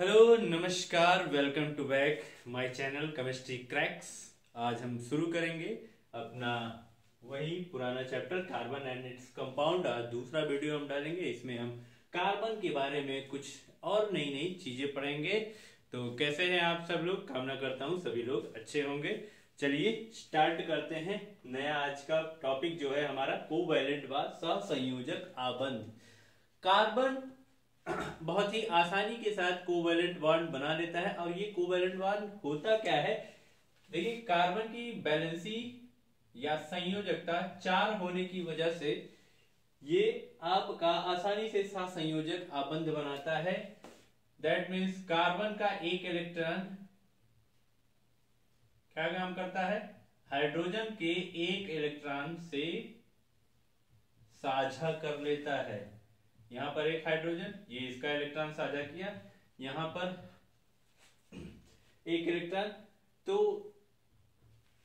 Hello नमस्कार, welcome to back my channel chemistry cracks. आज हम शुरू करेंगे अपना वही पुराना chapter carbon and its compound. आज दूसरा वीडियो हम डालेंगे, इसमें हम कार्बन के बारे में कुछ और नई नई चीजें पढ़ेंगे। तो कैसे हैं आप सब लोग? कामना करता हूँ सभी लोग अच्छे होंगे। चलिए स्टार्ट करते हैं। नया आज का टॉपिक जो है हमारा कोवैलेंट व सहसंयोजक आबंध। कार्बन बहुत ही आसानी के साथ कोवैलेंट बॉन्ड बना लेता है। और ये कोवैलेंट बॉन्ड होता क्या है, देखिए कार्बन की वैलेंसी या संयोजकता 4 होने की वजह से ये आपका आसानी से सहसंयोजक आबंध बनाता है। दैट मीन्स कार्बन का एक इलेक्ट्रॉन क्या काम करता है, हाइड्रोजन के एक इलेक्ट्रॉन से साझा कर लेता है। यहां पर एक हाइड्रोजन, ये इसका इलेक्ट्रॉन साझा किया, यहां पर एक इलेक्ट्रॉन। तो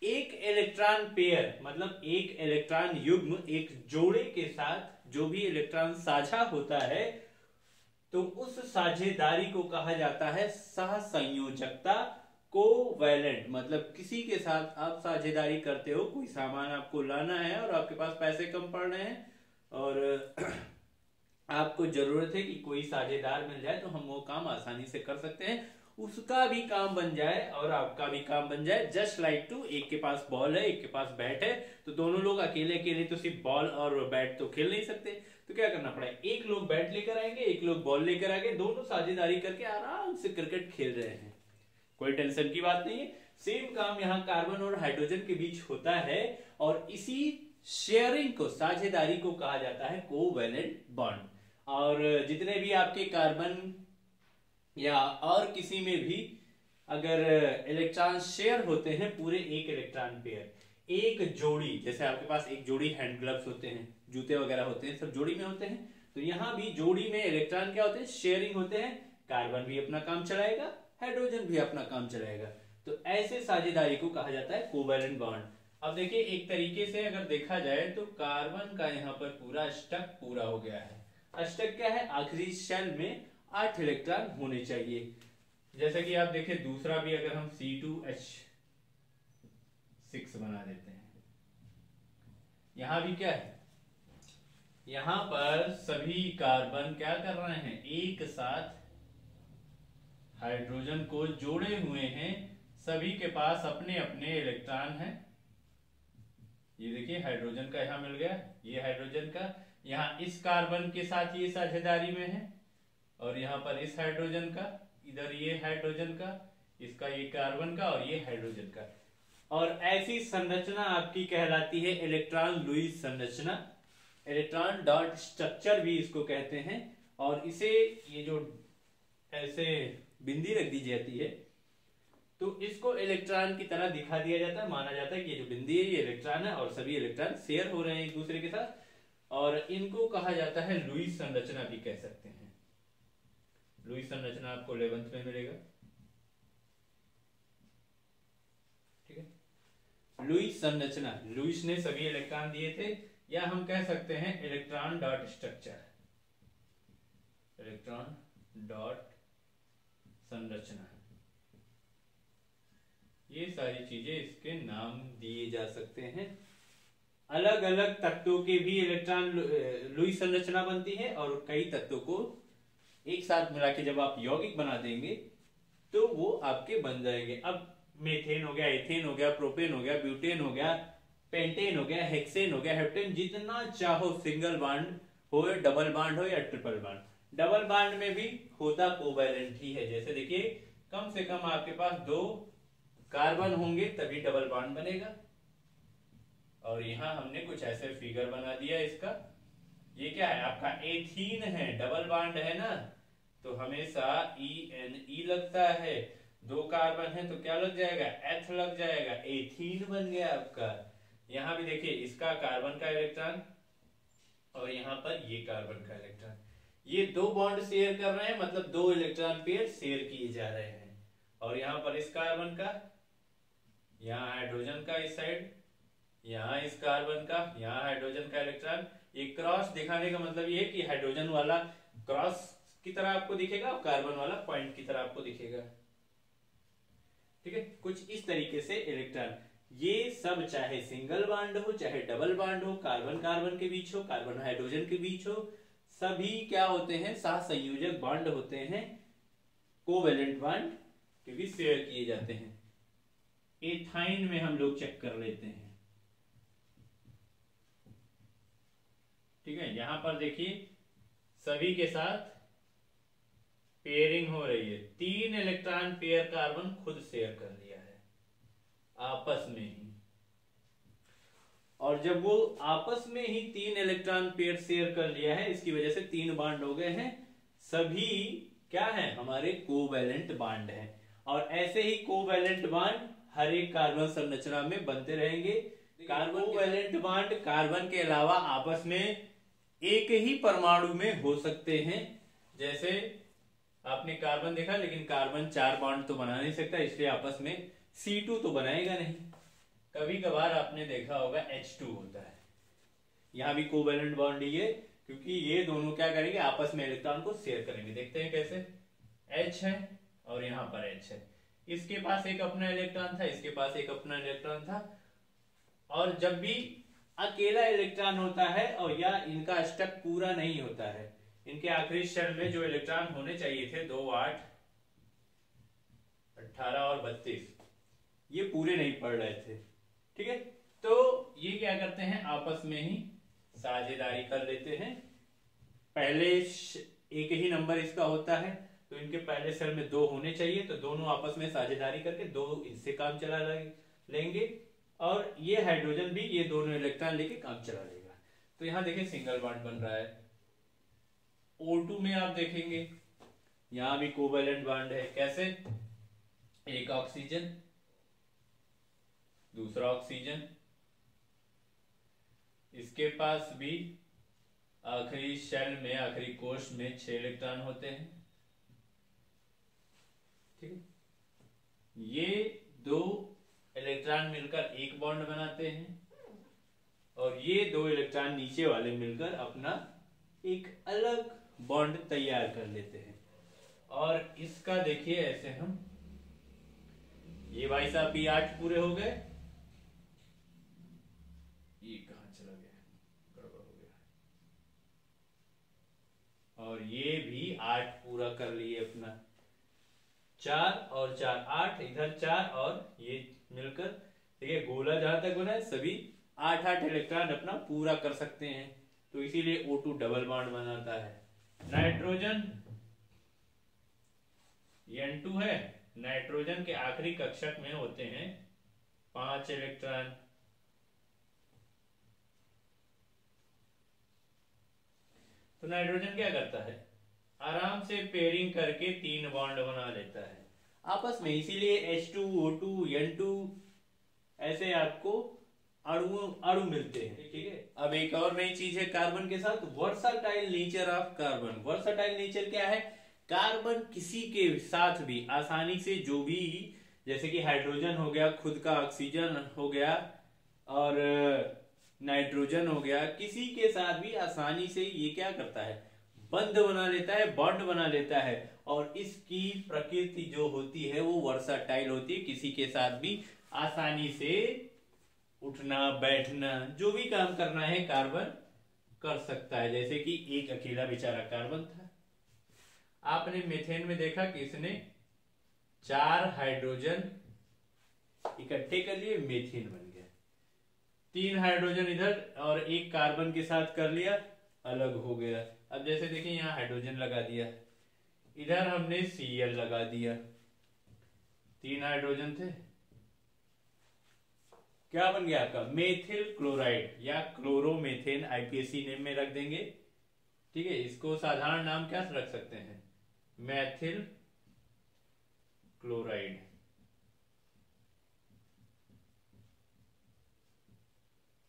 एक इलेक्ट्रॉन पेयर मतलब एक इलेक्ट्रॉन युग्म एक जोड़े के साथ जो भी इलेक्ट्रॉन साझा होता है तो उस साझेदारी को कहा जाता है सहसंयोजकता। कोवैलेंट मतलब किसी के साथ आप साझेदारी करते हो, कोई सामान आपको लाना है और आपके पास पैसे कम पड़ रहे हैं और आपको जरूरत है कि कोई साझेदार मिल जाए तो हम वो काम आसानी से कर सकते हैं, उसका भी काम बन जाए और आपका भी काम बन जाए। जस्ट लाइक टू, एक के पास बॉल है एक के पास बैट है, तो दोनों लोग अकेले अकेले तो सिर्फ बॉल और बैट तो खेल नहीं सकते। तो क्या करना पड़ेगा, एक लोग बैट लेकर आएंगे एक लोग बॉल लेकर आएंगे, दोनों साझेदारी करके आराम से क्रिकेट खेल रहे हैं, कोई टेंशन की बात नहीं है। सेम काम यहाँ कार्बन और हाइड्रोजन के बीच होता है और इसी शेयरिंग को, साझेदारी को कहा जाता है कोवैलेंट बॉन्ड। और जितने भी आपके कार्बन या और किसी में भी अगर इलेक्ट्रॉन शेयर होते हैं, पूरे एक इलेक्ट्रॉन पेयर, एक जोड़ी, जैसे आपके पास एक जोड़ी हैंड ग्लव्स होते हैं, जूते वगैरह होते हैं, सब जोड़ी में होते हैं, तो यहां भी जोड़ी में इलेक्ट्रॉन क्या होते हैं, शेयरिंग होते हैं। कार्बन भी अपना काम चलाएगा, हाइड्रोजन भी अपना काम चलाएगा। तो ऐसे साझेदारी को कहा जाता है कोवैलेंट बॉन्ड। अब देखिए एक तरीके से अगर देखा जाए तो कार्बन का यहाँ पर पूरा स्टक पूरा हो गया है। अष्टक क्या है, आखिरी शेल में 8 इलेक्ट्रॉन होने चाहिए। जैसा कि आप देखें दूसरा भी अगर हम C2H6 बना देते हैं, यहां भी क्या है, यहां पर सभी कार्बन क्या कर रहे हैं, एक साथ हाइड्रोजन को जोड़े हुए हैं, सभी के पास अपने अपने इलेक्ट्रॉन हैं। ये देखिए हाइड्रोजन का यहां मिल गया, ये हाइड्रोजन का, यहां इस कार्बन के साथ ये साझेदारी में है और यहां पर इस हाइड्रोजन का, इधर ये हाइड्रोजन का, इसका ये कार्बन का और ये हाइड्रोजन का। और ऐसी संरचना आपकी कहलाती है इलेक्ट्रॉन लुईस संरचना। इलेक्ट्रॉन डॉट स्ट्रक्चर भी इसको कहते हैं। और इसे ये जो ऐसे बिंदी रख दी जाती है तो इसको इलेक्ट्रॉन की तरह दिखा दिया जाता है, माना जाता है कि ये जो बिंदी है ये इलेक्ट्रॉन है और सभी इलेक्ट्रॉन शेयर हो रहे हैं एक दूसरे के साथ, और इनको कहा जाता है लुईस संरचना भी कह सकते हैं। लुईस संरचना आपको 11th में मिलेगा, ठीक है। लुईस संरचना, लुईस ने सभी इलेक्ट्रॉन दिए थे, या हम कह सकते हैं electron dot structure, electron dot संरचना, ये सारी चीजें इसके नाम दिए जा सकते हैं। अलग अलग तत्वों के भी इलेक्ट्रॉन लुईस संरचना बनती है और कई तत्वों को एक साथ मिला के जब आप यौगिक बना देंगे तो वो आपके बन जाएंगे। अब मेथेन हो गया, एथेन हो गया, प्रोपेन हो गया, ब्यूटेन हो गया, पेंटेन हो गया, हेक्सेन हो गया, हेप्टेन, जितना चाहो सिंगल बॉन्ड हो, डबल बॉन्ड हो या ट्रिपल बॉन्ड। डबल बॉन्ड में भी होता कोवैलेंट ही है। जैसे देखिए कम से कम आपके पास 2 कार्बन होंगे तभी डबल बॉन्ड बनेगा। और यहां हमने कुछ ऐसे फिगर बना दिया इसका, ये क्या है आपका एथीन है, डबल बॉन्ड है ना, तो हमेशा E लगता है। 2 कार्बन है तो क्या लग जाएगा, एथ लग जाएगा, एथीन बन गया आपका। यहां भी देखिए इसका कार्बन का इलेक्ट्रॉन और यहां पर ये कार्बन का इलेक्ट्रॉन, ये 2 बॉन्ड शेयर कर रहे हैं, मतलब 2 इलेक्ट्रॉन पेयर शेयर किए जा रहे हैं। और यहां पर इस कार्बन का, यहां हाइड्रोजन का इस साइड, यहां इस कार्बन का, यहां हाइड्रोजन का इलेक्ट्रॉन। ये क्रॉस दिखाने का मतलब ये है कि हाइड्रोजन वाला क्रॉस की तरह आपको दिखेगा और कार्बन वाला पॉइंट की तरह आपको दिखेगा। ठीक है, कुछ इस तरीके से इलेक्ट्रॉन, ये सब चाहे सिंगल बॉन्ड हो चाहे डबल बॉन्ड हो, कार्बन कार्बन के बीच हो, कार्बन हाइड्रोजन के बीच हो, सभी क्या होते हैं, सहसंयोजक बॉन्ड होते हैं, कोवेलेंट बॉन्ड, क्योंकि शेयर किए जाते हैं। एथाइन में हम लोग चेक कर लेते हैं। ठीक है, यहां पर देखिए सभी के साथ पेयरिंग हो रही है, 3 इलेक्ट्रॉन पेयर कार्बन खुद शेयर कर लिया है आपस में ही, और जब वो आपस में ही 3 इलेक्ट्रॉन पेयर शेयर कर लिया है, इसकी वजह से 3 बॉन्ड हो गए हैं, सभी क्या है, हमारे कोवैलेंट बॉन्ड हैं। और ऐसे ही कोवैलेंट बॉन्ड हर एक कार्बन संरचना में बनते रहेंगे। कार्बन कोवैलेंट बॉन्ड कार्बन के अलावा आपस में एक ही परमाणु में हो सकते हैं। जैसे आपने कार्बन देखा, लेकिन कार्बन 4 बॉन्ड तो बना नहीं सकता, इसलिए आपस में C2 तो बनाएगा नहीं। कभी कभार आपने देखा होगा H2 होता है, यहां भी कोवैलेंट बॉन्ड ही है, क्योंकि ये दोनों क्या करेंगे, आपस में इलेक्ट्रॉन को शेयर करेंगे। देखते हैं कैसे। H है और यहां पर H है, इसके पास एक अपना इलेक्ट्रॉन था, इसके पास एक अपना इलेक्ट्रॉन था, और जब भी अकेला इलेक्ट्रॉन होता है और या इनका स्टक पूरा नहीं होता है, इनके आखिरी शेल में जो इलेक्ट्रॉन होने चाहिए थे 2, 8, 18 और 32, ये पूरे नहीं पड़ रहे थे। ठीक है, तो ये क्या करते हैं, आपस में ही साझेदारी कर लेते हैं। पहले एक ही नंबर इसका होता है, तो इनके पहले सेल में 2 होने चाहिए, तो दोनों आपस में साझेदारी करके 2 इससे काम चला लेंगे, और ये हाइड्रोजन भी ये दोनों इलेक्ट्रॉन लेके काम चला लेगा। तो यहां देखिए सिंगल बॉन्ड बन रहा है। O2 में आप देखेंगे यहां भी कोवैलेंट बॉन्ड है। कैसे, एक ऑक्सीजन, दूसरा ऑक्सीजन, इसके पास भी आखिरी शेल में, आखिरी कोश में 6 इलेक्ट्रॉन होते हैं। ठीक है, ये 2 इलेक्ट्रॉन मिलकर एक बॉन्ड बनाते हैं, और ये 2 इलेक्ट्रॉन नीचे वाले मिलकर अपना एक अलग बॉन्ड तैयार कर लेते हैं। और इसका देखिए ऐसे हम, ये भाई साहब भी 8 पूरे हो गए, ये कहां चला गया, गड़बड़ हो गया, और ये भी 8 पूरा कर लिए अपना, 4 और 4 8, इधर 4 और ये मिलकर, देखिए गोला जहां तक बना है सभी 8-8 इलेक्ट्रॉन अपना पूरा कर सकते हैं, तो इसीलिए O2 डबल बॉन्ड बनाता है। नाइट्रोजन, ये N2 है, नाइट्रोजन के आखिरी कक्षक में होते हैं 5 इलेक्ट्रॉन। तो नाइट्रोजन क्या करता है, आराम से पेयरिंग करके 3 बॉन्ड बना लेता है आपस में, इसीलिए H2, O2, N2 ऐसे आपको अणु मिलते हैं। ठीक है, अब एक और नई चीज है कार्बन के साथ, versatile nature of carbon. Versatile nature क्या है, कार्बन किसी के साथ भी आसानी से, जो भी, जैसे कि हाइड्रोजन हो गया, खुद का ऑक्सीजन हो गया, और नाइट्रोजन हो गया, किसी के साथ भी आसानी से ये क्या करता है, बंध बना लेता है, बॉन्ड बना लेता है, और इसकी प्रकृति जो होती है वो वर्सटाइल होती है, किसी के साथ भी आसानी से उठना बैठना, जो भी काम करना है कार्बन कर सकता है। जैसे कि एक अकेला बेचारा कार्बन था, आपने मीथेन में देखा कि इसने 4 हाइड्रोजन इकट्ठे कर लिए, मीथेन बन गया। 3 हाइड्रोजन इधर और एक कार्बन के साथ कर लिया, अलग हो गया। अब जैसे देखिए यहाँ हाइड्रोजन लगा दिया, इधर हमने Cl लगा दिया, 3 हाइड्रोजन थे, क्या बन गया आपका, मेथिल क्लोराइड या क्लोरोमेथेन, आईपीएसी नेम में रख देंगे। ठीक है, इसको साधारण नाम क्या रख सकते हैं, मेथिल क्लोराइड।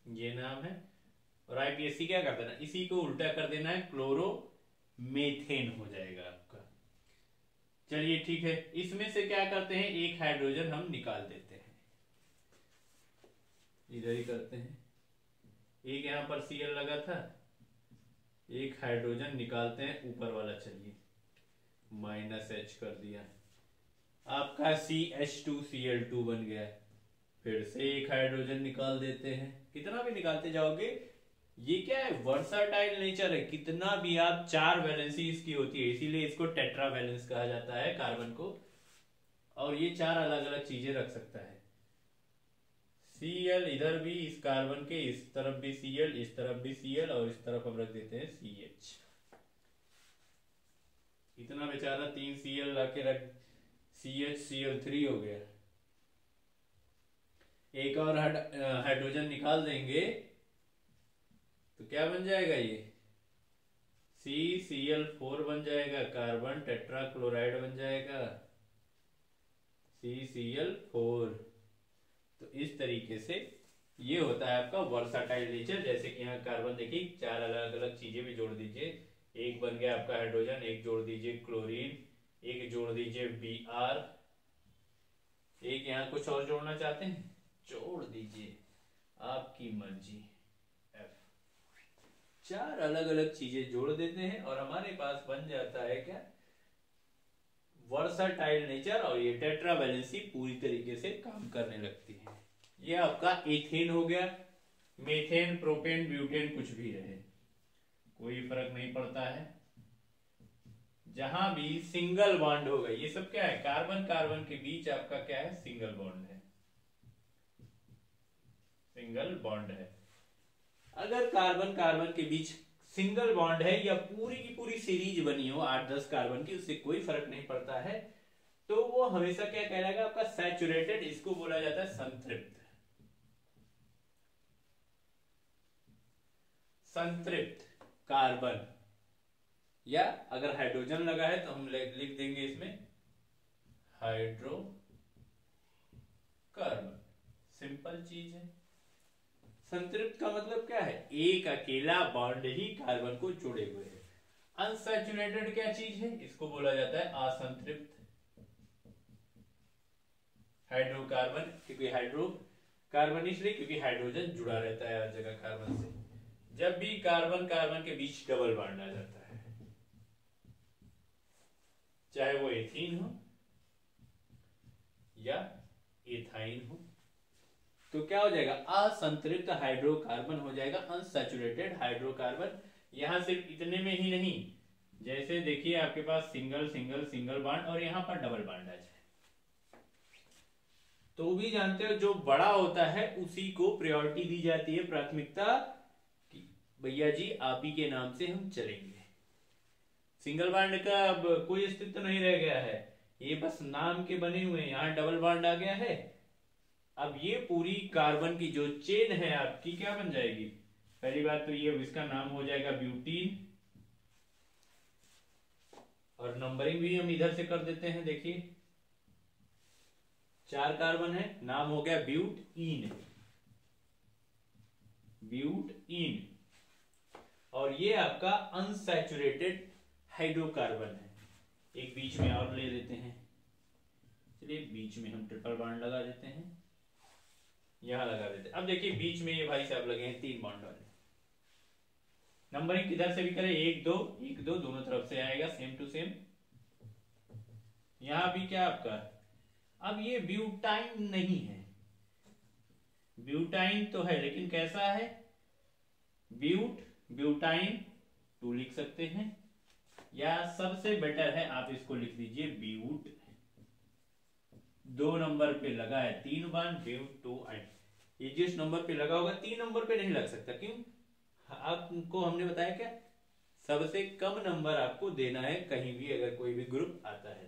ये नाम है, और आईपीएससी क्या कर देना, इसी को उल्टा कर देना है, क्लोरोमेथेन हो जाएगा आपका। चलिए ठीक है, इसमें से क्या करते हैं, एक हाइड्रोजन हम निकाल देते हैं, इधर ही करते हैं, एक यहां पर Cl लगा था, एक हाइड्रोजन निकालते हैं ऊपर वाला। चलिए -H कर दिया, आपका CH2Cl2 बन गया। फिर से एक हाइड्रोजन निकाल देते हैं, कितना भी निकालते जाओगे, ये क्या है, वर्साटाइल नेचर है, कितना भी आप 4 वैलेंसी इसकी होती है, इसीलिए इसको टेट्रा वैलेंस कहा जाता है कार्बन को। और ये 4 अलग अलग चीजें रख सकता है। Cl इधर भी, इस कार्बन के इस तरफ भी Cl, इस तरफ भी Cl, और इस तरफ हम रख देते हैं CH। इतना बेचारा 3 Cl लाके रख, CH Cl3 हो गया। एक और हाइड्रोजन निकाल देंगे तो क्या बन जाएगा, ये CCl4 बन जाएगा, कार्बन टेट्राक्लोराइड बन जाएगा, CCl4। तो इस तरीके से ये होता है आपका वर्साटाइल नेचर। जैसे कि यहाँ कार्बन देखिए 4 अलग अलग चीजें भी जोड़ दीजिए, एक बन गया आपका हाइड्रोजन, एक जोड़ दीजिए क्लोरीन, एक जोड़ दीजिए Br, एक यहाँ कुछ और जोड़ना चाहते हैं जोड़ दीजिए, आपकी मर्जी, F। 4 अलग अलग चीजें जोड़ देते हैं और हमारे पास बन जाता है क्या, वर्साटाइल नेचर, और ये टेट्रा वैलेंसी पूरी तरीके से काम करने लगती है। ये आपका एथेन हो गया। मीथेन, प्रोपेन, ब्यूटेन कुछ भी रहे, कोई फर्क नहीं पड़ता है, जहां भी सिंगल बॉन्ड होगा। ये सब क्या है, कार्बन कार्बन के बीच आपका क्या है, सिंगल बॉन्ड है, सिंगल बॉन्ड है। अगर कार्बन कार्बन के बीच सिंगल बॉन्ड है या पूरी की पूरी सीरीज बनी हो 8-10 कार्बन की, उससे कोई फर्क नहीं पड़ता है, तो वो हमेशा क्या कहलाएगा, आपका सैचुरेटेड, इसको बोला जाता है संतृप्त। संतृप्त कार्बन, या अगर हाइड्रोजन लगा है तो हम लिख देंगे इसमें हाइड्रो कार्बन, सिंपल चीज है। संतृप्त का मतलब क्या है, एक अकेला बॉन्ड ही कार्बन को जोड़े हुए है। अनसैचुरेटेड क्या चीज है, इसको बोला जाता है असंतृप्त हाइड्रोकार्बन, क्योंकि हाइड्रोकार्बन इसलिए क्योंकि हाइड्रोजन जुड़ा रहता है हर जगह कार्बन से। जब भी कार्बन कार्बन के बीच डबल बॉन्ड आ जाता है, चाहे वो एथीन हो या एथाइन हो, तो क्या हो जाएगा, असंतृप्त हाइड्रोकार्बन हो जाएगा, अनसैचुरेटेड हाइड्रोकार्बन। यहां सिर्फ इतने में ही नहीं, जैसे देखिए आपके पास सिंगल सिंगल सिंगल बॉन्ड और यहां पर डबल बॉन्ड आ जाए, तो भी जानते हो जो बड़ा होता है उसी को प्रायोरिटी दी जाती है, प्राथमिकता, कि भैया जी आप ही के नाम से हम चलेंगे। सिंगल बॉन्ड का अब कोई अस्तित्व नहीं रह गया है, ये बस नाम के बने हुए हैं, यहां डबल बॉन्ड आ गया है। अब ये पूरी कार्बन की जो चेन है आपकी क्या बन जाएगी, पहली बात तो ये इसका नाम हो जाएगा ब्यूटीन, और नंबरिंग भी हम इधर से कर देते हैं। देखिए 4 कार्बन है, नाम हो गया ब्यूटईन, ब्यूटईन, और ये आपका अनसैचुरेटेड हाइड्रोकार्बन है। एक बीच में और ले लेते हैं, चलिए बीच में हम ट्रिपल बॉन्ड लगा देते हैं, यहां लगा देते हैं। अब देखिए बीच में ये भाई साहब लगे हैं 3 बॉन्ड वाले। नंबरिंग किधर से भी करें, 1 2 1 2 दोनों तरफ से आएगा सेम टू सेम। यहां भी क्या आपका, अब ये ब्यूटाइन नहीं है, ब्यूटाइन तो है लेकिन कैसा है, ब्यूटाइन 2 लिख सकते हैं, या सबसे बेटर है आप इसको लिख दीजिए ब्यूट। 2 नंबर पे लगा है 3 बॉन्ड, ब्यूट 2 ये जिस नंबर पे लगा होगा 3 नंबर पे नहीं लग सकता, क्यों, आपको हमने बताया क्या, सबसे कम नंबर आपको देना है कहीं भी अगर कोई भी ग्रुप आता है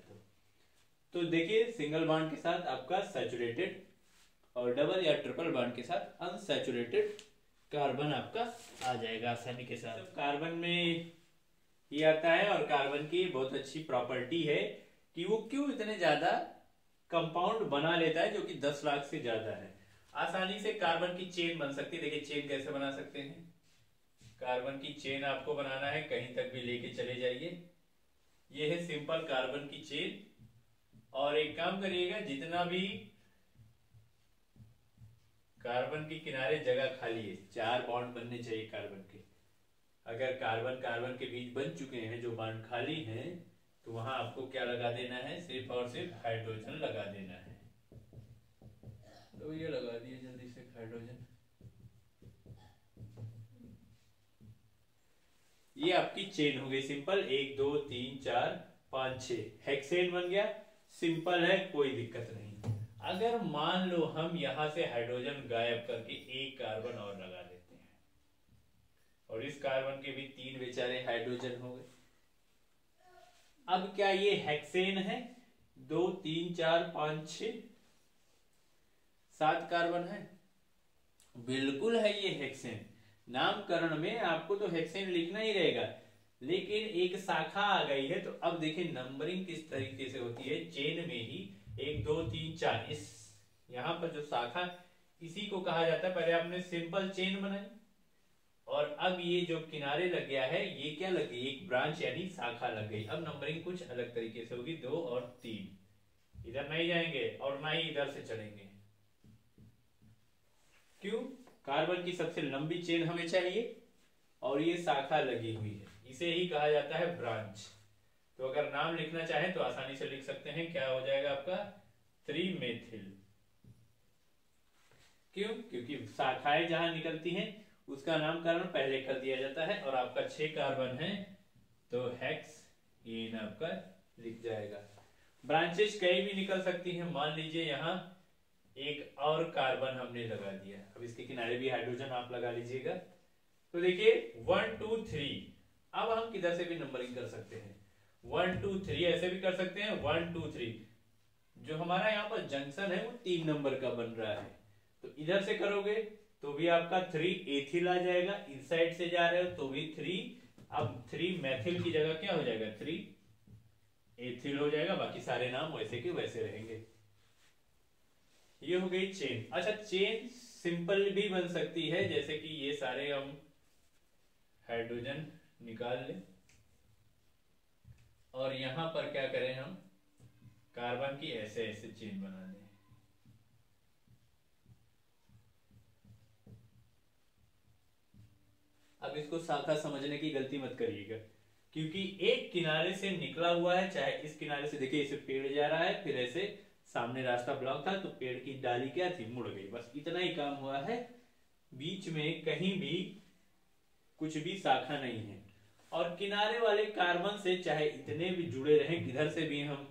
तो देखिए सिंगल बॉन्ड के साथ आपका सैचुरेटेड और डबल या ट्रिपल बॉन्ड के साथ अनसैचुरेटेड कार्बन आपका आ जाएगा आसानी के साथ। कार्बन में ये आता है, और कार्बन की बहुत अच्छी प्रॉपर्टी है कि वो क्यों इतने ज्यादा कंपाउंड बना लेता है, जो कि 10 लाख से ज्यादा है। आसानी से कार्बन की चेन बन सकती है। देखिए चेन कैसे बना सकते हैं, कार्बन की चेन आपको बनाना है, कहीं तक भी लेके चले जाइए, ये है सिंपल कार्बन की चेन। और एक काम करिएगा, जितना भी कार्बन के किनारे जगह खाली है, 4 बॉन्ड बनने चाहिए कार्बन के। अगर कार्बन कार्बन के बीच बन चुके हैं, जो बॉन्ड खाली हैं, तो वहां आपको क्या लगा देना है, सिर्फ और सिर्फ हाइड्रोजन लगा देना है। तो ये लगा दिए जल्दी से हाइड्रोजन। ये आपकी चेन हो गई सिंपल, 1 2 3 4 5 6 हेक्सेन बन गया। सिंपल है, कोई दिक्कत नहीं। अगर मान लो हम यहां से हाइड्रोजन गायब करके एक कार्बन और लगा देते हैं, और इस कार्बन के भी 3 बेचारे हाइड्रोजन हो गए। अब क्या ये हेक्सेन है? 2 3 4 5 6 7 कार्बन है, बिल्कुल है ये हेक्सेन। नामकरण में आपको तो हेक्सेन लिखना ही रहेगा, लेकिन एक शाखा आ गई है। तो अब देखिए नंबरिंग किस तरीके से होती है, चेन में ही 1 2 3 4, इस यहां पर जो शाखा, इसी को कहा जाता है। पहले आपने सिंपल चेन बनाई, और अब ये जो किनारे लग गया है, ये क्या लग गई, एक ब्रांच यानी शाखा लग गई। अब नंबरिंग कुछ अलग तरीके से होगी, 2 और 3 इधर नहीं जाएंगे और ना ही इधर से चलेंगे। क्यों? कार्बन की सबसे लंबी चेन हमें चाहिए, और ये शाखा लगी हुई है, इसे ही कहा जाता है ब्रांच। तो अगर नाम लिखना चाहें तो आसानी से लिख सकते हैं, क्या हो जाएगा आपका, 3 मेथिल। क्यों? क्योंकि शाखाएं जहां निकलती हैं उसका नामकरण पहले कर दिया जाता है। और आपका 6 कार्बन है तो हेक्स एन आपका लिख जाएगा। ब्रांचेस कहीं भी निकल सकती हैं। मान लीजिए यहां एक और कार्बन हमने लगा दिया, अब इसके किनारे भी हाइड्रोजन आप लगा लीजिएगा। तो देखिए 1 2 3, अब हम किधर से भी नंबरिंग कर सकते हैं, 1 2 3 ऐसे भी कर सकते हैं, 1 2 3। जो हमारा यहाँ पर जंक्शन है वो 3 नंबर का बन रहा है, तो इधर से करोगे तो भी आपका 3 एथिल आ जाएगा, इस साइड से जा रहे हो तो भी 3। अब 3 मैथिल की जगह क्या हो जाएगा, 3 एथिल हो जाएगा। बाकी सारे नाम वैसे के वैसे रहेंगे। ये हो गई चेन। अच्छा, चेन सिंपल भी बन सकती है, जैसे कि ये सारे हम हाइड्रोजन निकाल लें, और यहां पर क्या करें, हम कार्बन की ऐसे ऐसे चेन बना दें। अब इसको शाखा समझने की गलती मत करिएगा, क्योंकि एक किनारे से निकला हुआ है, चाहे इस किनारे से, देखिए इसे पेड़ जा रहा है, फिर ऐसे सामने रास्ता ब्लॉक था तो पेड़ की डाली क्या थी, मुड़ गई, बस इतना ही काम हुआ है। बीच में कहीं भी कुछ भी शाखा नहीं है। और किनारे वाले कार्बन से चाहे इतने भी जुड़े रहें, किधर से भी हम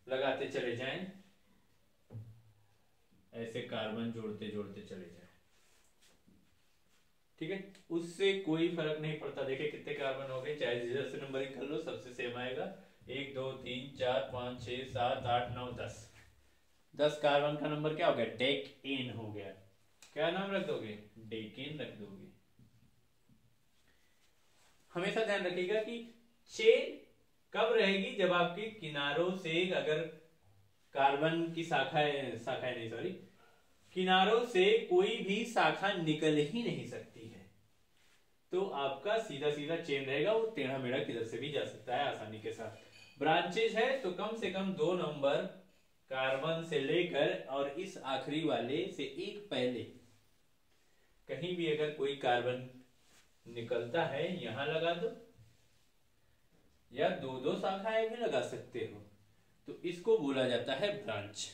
लगाते चले जाएं, ऐसे कार्बन जोड़ते जोड़ते चले जाएं, ठीक है, उससे कोई फर्क नहीं पड़ता। देखिए कितने कार्बन हो गए, चाहे जिधर से नंबरिंग कर लो सबसे सेम आएगा। 1 2 3 4 5 6 7 8 9 10। 10 कार्बन का नंबर क्या हो गया, डेकेन हो गया। क्या नाम रख दोगे, डेकेन रख दोगे। हमेशा ध्यान रखिएगा कि चेन कब रहेगी, जब आपके किनारों से अगर कार्बन की शाखाएं नहीं सॉरी किनारों से कोई भी शाखा निकल ही नहीं सकती है, तो आपका सीधा सीधा चेन रहेगा, वो टेढ़ा मेढ़ा किधर से भी जा सकता है आसानी के साथ। ब्रांचेज है तो कम से कम 2 नंबर कार्बन से लेकर और इस आखिरी वाले से एक पहले कहीं भी अगर कोई कार्बन निकलता है यहां लगा दो, या 2 शाखाएं भी लगा सकते हो, तो इसको बोला जाता है ब्रांच।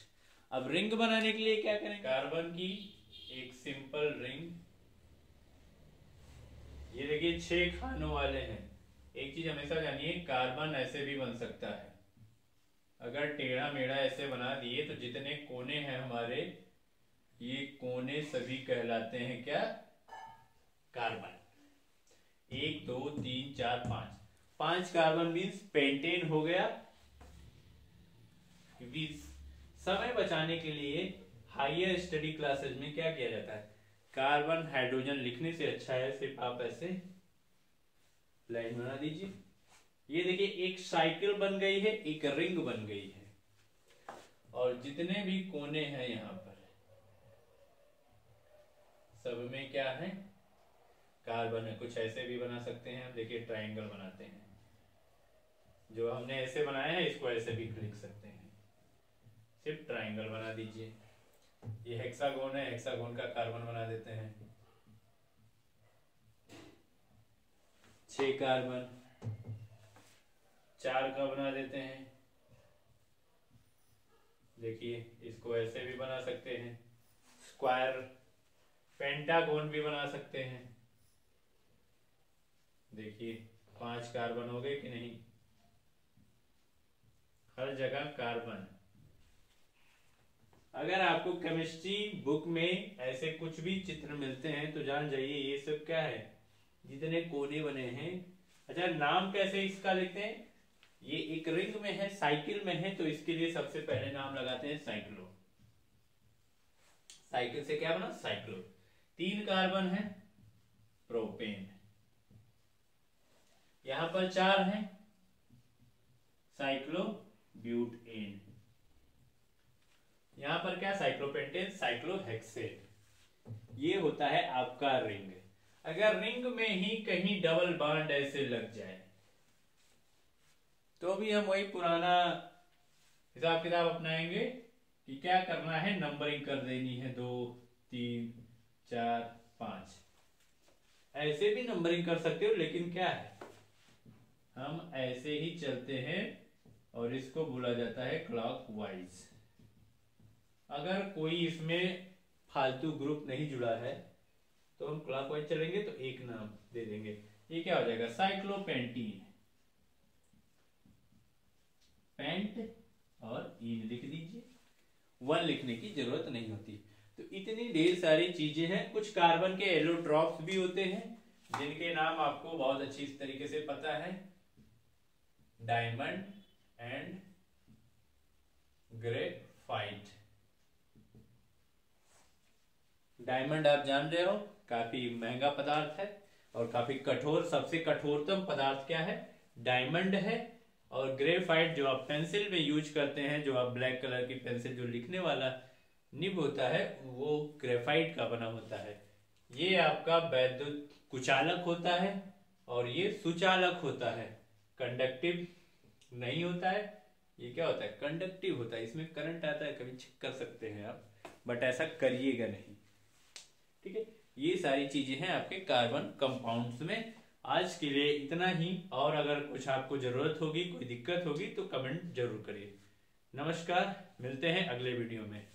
अब रिंग बनाने के लिए क्या करें, कार्बन की एक सिंपल रिंग। ये देखिए 6 खानों वाले हैं। एक चीज हमेशा जानिए, कार्बन ऐसे भी बन सकता है। अगर टेढ़ा मेढ़ा ऐसे बना दिए तो जितने कोने हैं हमारे, ये कोने सभी कहलाते हैं क्या, कार्बन। 1 2 3 4 5, 5 कार्बन मीन्स पेंटेन हो गया। क्योंकि समय बचाने के लिए हायर स्टडी क्लासेज में क्या किया जाता है, कार्बन हाइड्रोजन लिखने से अच्छा है सिर्फ आप ऐसे लाइन बना दीजिए। ये देखिए एक साइकिल बन गई है, एक रिंग बन गई है, और जितने भी कोने हैं यहां पर सब में क्या है, कार्बन है। कुछ ऐसे भी बना सकते हैं हम, देखिए ट्रायंगल बनाते हैं, जो हमने ऐसे बनाया है इसको ऐसे भी लिख सकते हैं, सिर्फ ट्रायंगल बना दीजिए। ये हेक्सागोन है, हेक्सागोन का कार्बन बना देते हैं, 6 कार्बन, 4 का बना देते हैं। देखिए इसको ऐसे भी बना सकते हैं, स्क्वायर पेंटागोन भी बना सकते हैं। देखिए 5 कार्बन हो गए कि नहीं, हर जगह कार्बन। अगर आपको केमिस्ट्री बुक में ऐसे कुछ भी चित्र मिलते हैं तो जान जाइए ये सब क्या है, जितने कोने बने हैं। अच्छा नाम कैसे इसका लिखते हैं, ये एक रिंग में है, साइकिल में है, तो इसके लिए सबसे पहले नाम लगाते हैं साइक्लो। साइकिल से क्या बना, साइक्लो। 3 कार्बन है, प्रोपेन। यहां पर 4 है, साइक्लो ब्यूटेन। यहां पर क्या, साइक्लोपेंटेन, साइक्लोहेक्सेन। ये होता है आपका रिंग। अगर रिंग में ही कहीं डबल बॉन्ड ऐसे लग जाए तो भी हम वही पुराना हिसाब किताब अपनाएंगे कि क्या करना है, नंबरिंग कर देनी है, 2 3 4 5। ऐसे भी नंबरिंग कर सकते हो, लेकिन क्या है हम ऐसे ही चलते हैं और इसको बोला जाता है क्लॉकवाइज। अगर कोई इसमें फालतू ग्रुप नहीं जुड़ा है तो हम क्लॉकवाइज चलेंगे, तो एक नाम दे देंगे। ये क्या हो जाएगा, साइक्लोपेंटीन। पेंट और इन लिख दीजिए, 1 लिखने की जरूरत नहीं होती। तो इतनी ढेर सारी चीजें हैं। कुछ कार्बन के एलोट्रॉप्स भी होते हैं जिनके नाम आपको बहुत अच्छी तरीके से पता है, डायमंड एंड ग्रेफाइट। डायमंड आप जान रहे हो काफी महंगा पदार्थ है और काफी कठोर, सबसे कठोरतम पदार्थ क्या है, डायमंड है। और ग्रेफाइट जो आप पेंसिल में यूज करते हैं, जो आप ब्लैक कलर की पेंसिल, जो लिखने वाला निब होता है, वो ग्रेफाइट का बना होता है। ये आपका वैद्युत कुचालक होता है और ये सुचालक होता है, कंडक्टिव नहीं होता है। ये क्या होता है, कंडक्टिव होता है, इसमें करंट आता है, कभी चेक कर सकते हैं आप, बट ऐसा करिएगा नहीं, ठीक है। ये सारी चीजें हैं आपके कार्बन कंपाउंड्स में। आज के लिए इतना ही, और अगर कुछ आपको जरूरत होगी, कोई दिक्कत होगी तो कमेंट जरूर करिए। नमस्कार, मिलते हैं अगले वीडियो में।